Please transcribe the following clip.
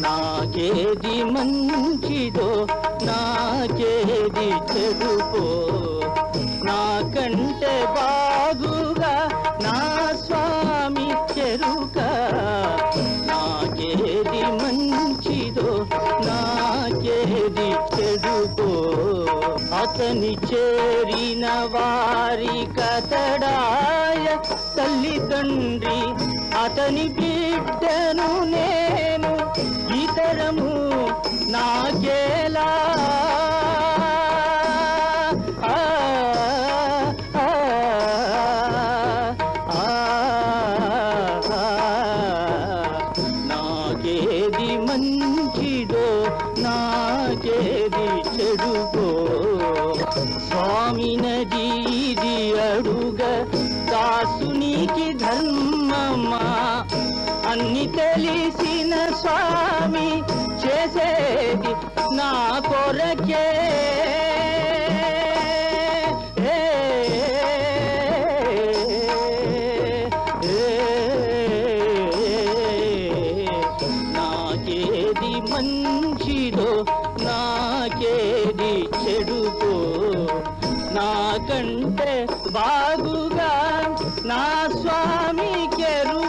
నాకేది మంచిదో నాకేది చెడుపో నాకంటే బాగుగా నా స్వామి చెరుక నాకేది మంచిదో నాకేది చెడుపో అతని చేరిన వారి కతడాయ తల్లిదండ్రి అతని బిడ్డను నేను ఇతరము నాకేలా నాకేది మంచిదో నాకేది చెడుకో స్వామి నదీది అడుగ దాసునికి ధర్మమా అన్ని తెలిసిన స్వామి చేసేది నా కొరకే నాకేది మంచిదో నాకేది చెడుకో నాకంటే బాగుగా నా స్వామి కెరు